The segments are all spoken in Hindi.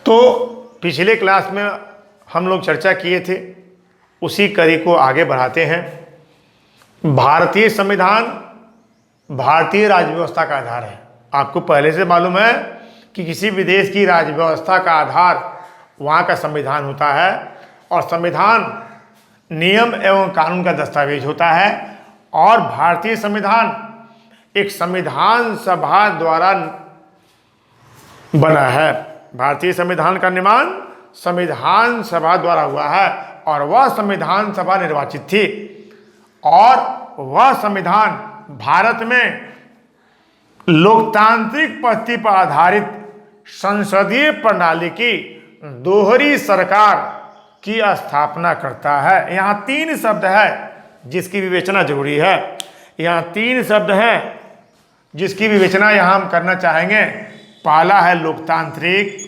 तो पिछले क्लास में हम लोग चर्चा किए थे, उसी कड़ी को आगे बढ़ाते हैं। भारतीय संविधान भारतीय राज्य व्यवस्था का आधार है। आपको पहले से मालूम है कि किसी भी देश की राज्य व्यवस्था का आधार वहाँ का संविधान होता है, और संविधान नियम एवं कानून का दस्तावेज होता है। और भारतीय संविधान एक संविधान सभा द्वारा बना है। भारतीय संविधान का निर्माण संविधान सभा द्वारा हुआ है, और वह संविधान सभा निर्वाचित थी, और वह संविधान भारत में लोकतांत्रिक पद्धति पर आधारित संसदीय प्रणाली की दोहरी सरकार की स्थापना करता है। यहाँ 3 शब्द है जिसकी विवेचना जरूरी है। यहाँ 3 शब्द हैं जिसकी विवेचना यहाँ हम करना चाहेंगे। पहला है लोकतांत्रिक,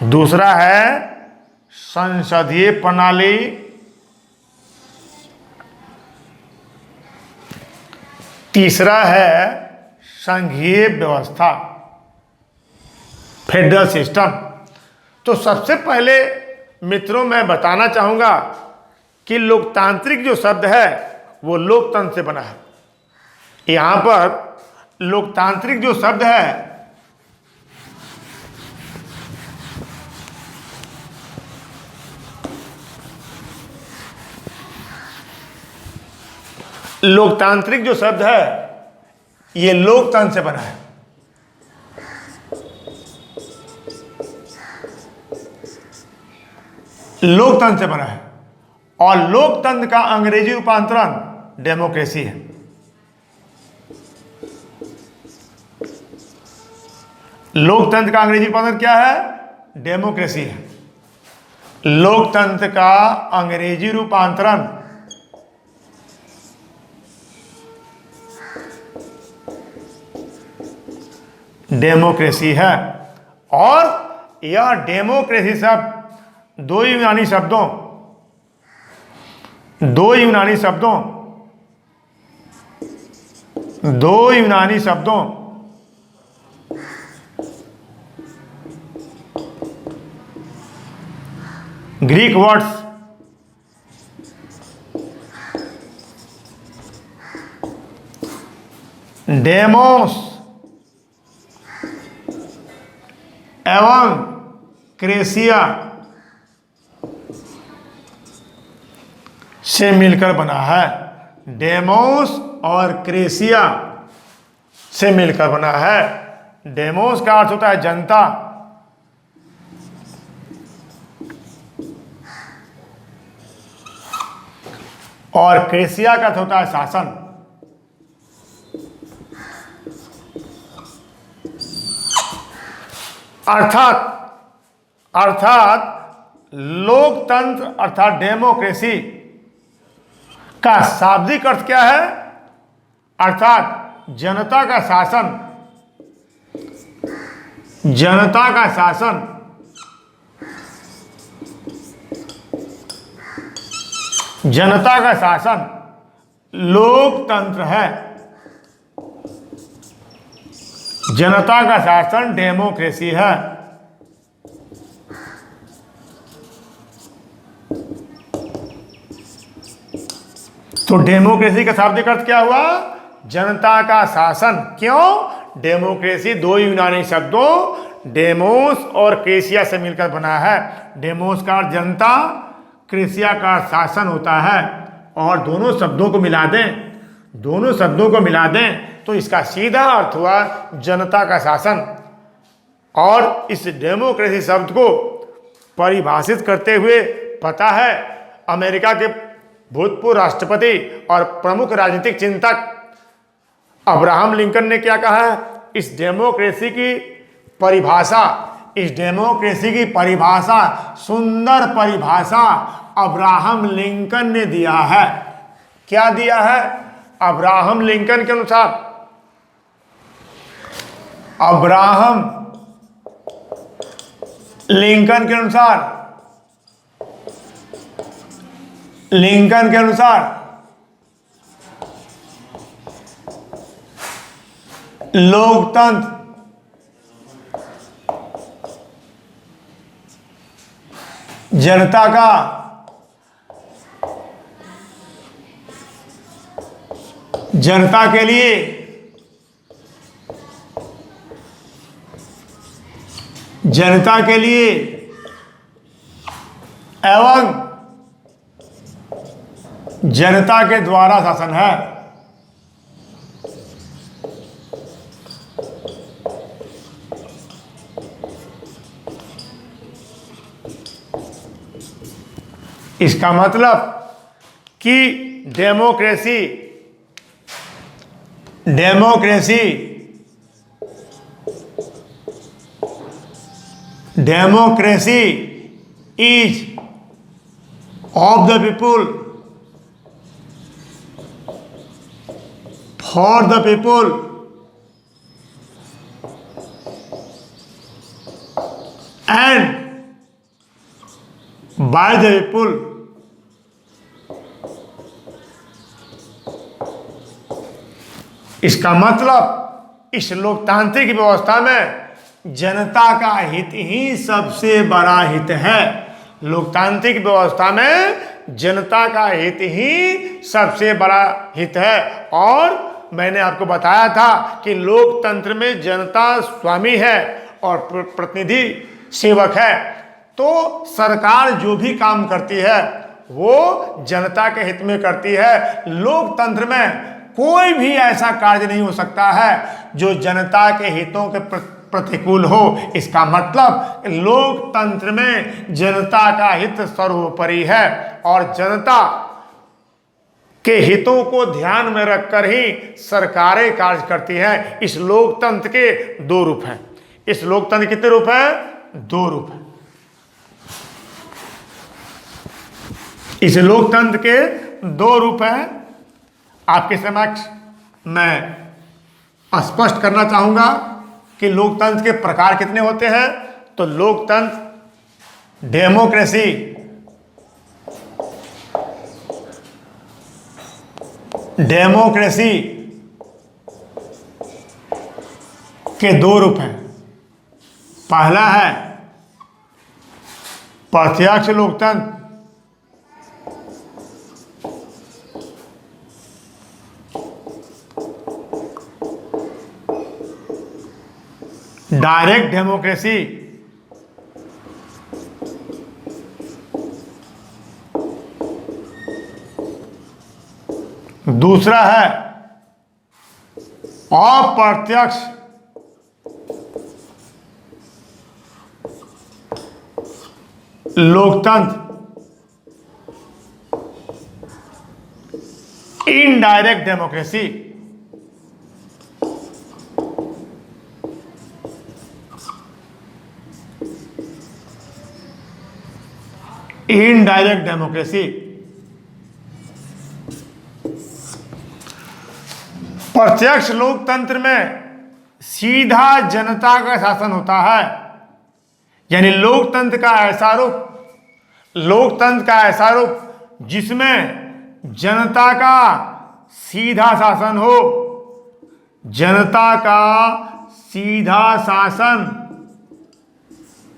दूसरा है संसदीय प्रणाली, तीसरा है संघीय व्यवस्था, फेडरल सिस्टम। तो सबसे पहले मित्रों मैं बताना चाहूँगा कि लोकतांत्रिक जो शब्द है वो लोकतंत्र से बना है। यहाँ पर लोकतांत्रिक जो शब्द है लोकतांत्रिक जो शब्द है ये लोकतंत्र से बना है। लोकतंत्र से बना है, और लोकतंत्र का अंग्रेजी रूपांतरण डेमोक्रेसी है। लोकतंत्र का अंग्रेजी रूपांतरण क्या है? डेमोक्रेसी है। लोकतंत्र का अंग्रेजी रूपांतरण डेमोक्रेसी है। और यह डेमोक्रेसी शब्द दो यूनानी शब्दों ग्रीक वर्ड्स डेमोस एवं क्रेसिया से मिलकर बना है। डेमोस और क्रेसिया से मिलकर बना है। डेमोस का अर्थ होता है जनता, और क्रेसिया का अर्थ होता है शासन। अर्थात लोकतंत्र अर्थात डेमोक्रेसी का शाब्दिक अर्थ क्या है? अर्थात जनता का शासन। जनता का शासन जनता का शासन लोकतंत्र है। जनता का शासन डेमोक्रेसी है। तो डेमोक्रेसी का शाब्दिक अर्थ क्या हुआ? जनता का शासन। क्यों? डेमोक्रेसी 2 यूनानी शब्दों डेमोस और क्रेसिया से मिलकर बना है। डेमोस का अर्थ जनता, क्रेसिया का अर्थ शासन होता है। और दोनों शब्दों को मिला दें तो इसका सीधा अर्थ हुआ जनता का शासन। और इस डेमोक्रेसी शब्द को परिभाषित करते हुए पता है अमेरिका के भूतपूर्व राष्ट्रपति और प्रमुख राजनीतिक चिंतक अब्राहम लिंकन ने क्या कहा है? इस डेमोक्रेसी की परिभाषा, सुंदर परिभाषा अब्राहम लिंकन ने दिया है। क्या दिया है? अब्राहम लिंकन के अनुसार लिंकन के अनुसार लोकतंत्र जनता का जनता के लिए जनता के लिए एवं जनता के द्वारा शासन है। इसका मतलब कि democracy is of the people, for the people, and by the people. इसका मतलब इस लोकतांत्रिक व्यवस्था में जनता का हित ही सबसे बड़ा हित है। लोकतांत्रिक व्यवस्था में जनता का हित ही सबसे बड़ा हित है। और मैंने आपको बताया था कि लोकतंत्र में जनता स्वामी है और प्रतिनिधि सेवक है। तो सरकार जो भी काम करती है वो जनता के हित में करती है। लोकतंत्र में कोई भी ऐसा कार्य नहीं हो सकता है जो जनता के हितों के प्रतिकूल हो। इसका मतलब लोकतंत्र में जनता का हित सर्वोपरि है और जनता के हितों को ध्यान में रखकर ही सरकारें कार्य करती हैं। इस लोकतंत्र के दो रूप हैं। इस लोकतंत्र कितने रूप हैं? दो रूप हैं। इस लोकतंत्र के दो रूप हैं। आपके समक्ष मैं स्पष्ट करना चाहूंगा कि लोकतंत्र के प्रकार कितने होते हैं। तो लोकतंत्र डेमोक्रेसी के दो रूप हैं। पहला है प्रत्यक्ष लोकतंत्र, डायरेक्ट डेमोक्रेसी। दूसरा है अप्रत्यक्ष लोकतंत्र, इनडायरेक्ट डेमोक्रेसी। Indirect democracy. प्रत्यक्ष लोकतंत्र में सीधा जनता का शासन होता है। यानी लोकतंत्र का ऐसा रूप जिसमें जनता का सीधा शासन हो। जनता का सीधा शासन,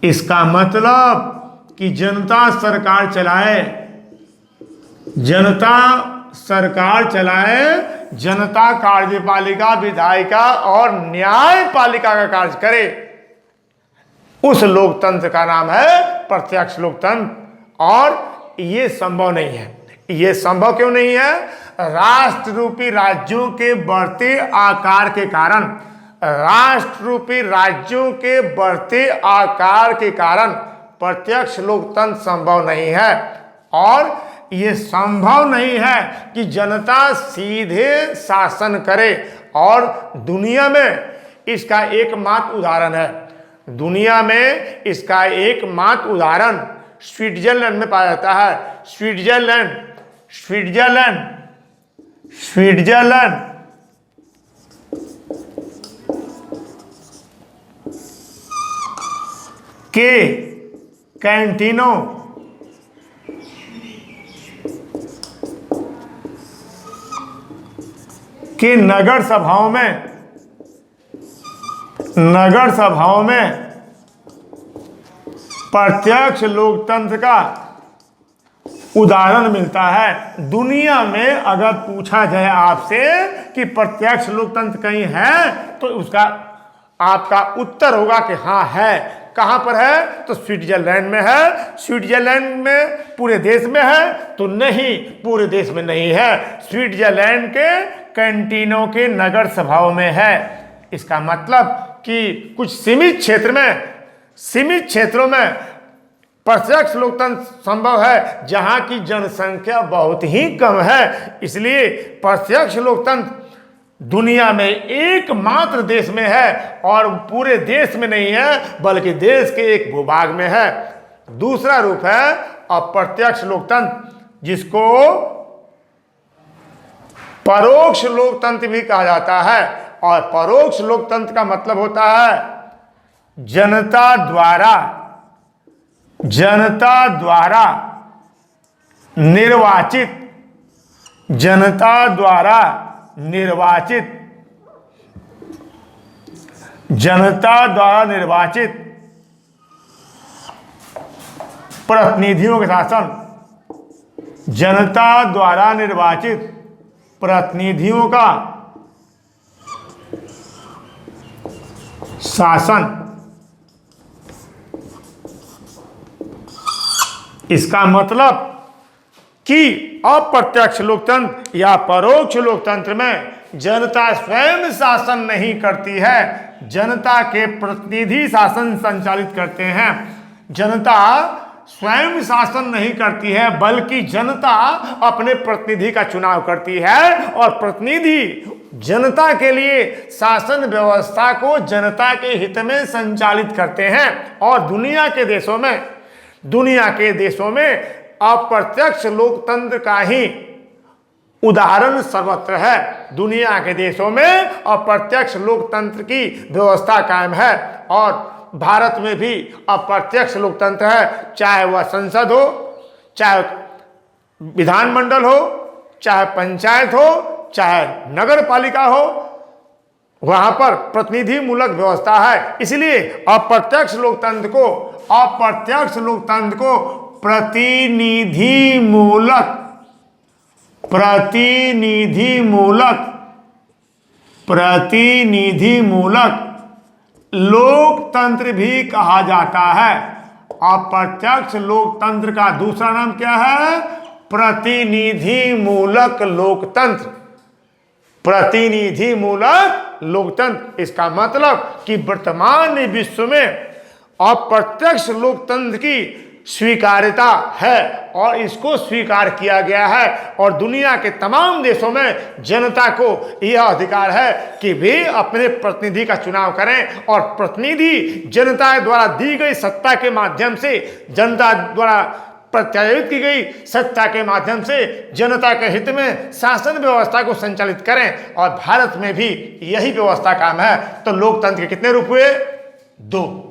इसका मतलब कि जनता सरकार चलाए, जनता कार्यपालिका, विधायिका और न्यायपालिका का कार्य करे। उस लोकतंत्र का नाम है प्रत्यक्ष लोकतंत्र। और ये संभव नहीं है। ये संभव क्यों नहीं है? राष्ट्र रूपी राज्यों के बढ़ते आकार के कारण प्रत्यक्ष लोकतंत्र संभव नहीं है। और ये संभव नहीं है कि जनता सीधे शासन करे। और दुनिया में इसका एकमात्र उदाहरण स्विट्जरलैंड में पाया जाता है। स्विट्जरलैंड के कैंटीनों के नगर सभाओं में प्रत्यक्ष लोकतंत्र का उदाहरण मिलता है। दुनिया में अगर पूछा जाए आपसे कि प्रत्यक्ष लोकतंत्र कहीं है, तो उसका आपका उत्तर होगा कि हाँ है। कहाँ पर है? तो स्विट्जरलैंड में है। स्विट्जरलैंड में पूरे देश में है? तो नहीं, पूरे देश में नहीं है। स्विट्जरलैंड के कैंटीनों के नगर सभाओं में है। इसका मतलब कि कुछ सीमित क्षेत्रों में प्रत्यक्ष लोकतंत्र संभव है, जहां की जनसंख्या बहुत ही कम है। इसलिए प्रत्यक्ष लोकतंत्र दुनिया में एकमात्र देश में है, और पूरे देश में नहीं है, बल्कि देश के एक भूभाग में है। दूसरा रूप है अप्रत्यक्ष लोकतंत्र, जिसको परोक्ष लोकतंत्र भी कहा जाता है। और परोक्ष लोकतंत्र का मतलब होता है जनता द्वारा निर्वाचित प्रतिनिधियों के शासन। जनता द्वारा निर्वाचित प्रतिनिधियों का शासन। इसका मतलब कि अप्रत्यक्ष लोकतंत्र या परोक्ष लोकतंत्र में जनता स्वयं शासन नहीं करती है, जनता के प्रतिनिधि शासन संचालित करते हैं। जनता स्वयं शासन नहीं करती है, बल्कि जनता अपने प्रतिनिधि का चुनाव करती है, और प्रतिनिधि जनता के लिए शासन व्यवस्था को जनता के हित में संचालित करते हैं। और दुनिया के देशों में अप्रत्यक्ष लोकतंत्र का ही उदाहरण सर्वत्र है। दुनिया के देशों में अप्रत्यक्ष लोकतंत्र की व्यवस्था कायम है, और भारत में भी अप्रत्यक्ष लोकतंत्र है। चाहे वह संसद हो, चाहे विधानमंडल हो, चाहे पंचायत हो, चाहे नगर पालिका हो, वहां पर प्रतिनिधि मूलक व्यवस्था है। इसलिए अप्रत्यक्ष लोकतंत्र को प्रतिनिधि मूलक लोकतंत्र भी कहा जाता है। अप्रत्यक्ष लोकतंत्र का दूसरा नाम क्या है? प्रतिनिधि मूलक लोकतंत्र। प्रतिनिधि मूलक लोकतंत्र। इसका मतलब कि वर्तमान विश्व में अप्रत्यक्ष लोकतंत्र की स्वीकार्यता है, और इसको स्वीकार किया गया है। और दुनिया के तमाम देशों में जनता को यह अधिकार है कि वे अपने प्रतिनिधि का चुनाव करें, और प्रतिनिधि जनता द्वारा दी गई सत्ता के माध्यम से, जनता द्वारा प्रत्याशित की गई सत्ता के माध्यम से जनता के हित में शासन व्यवस्था को संचालित करें। और भारत में भी यही व्यवस्था काम है। तो लोकतंत्र के कितने रूप हुए? 2।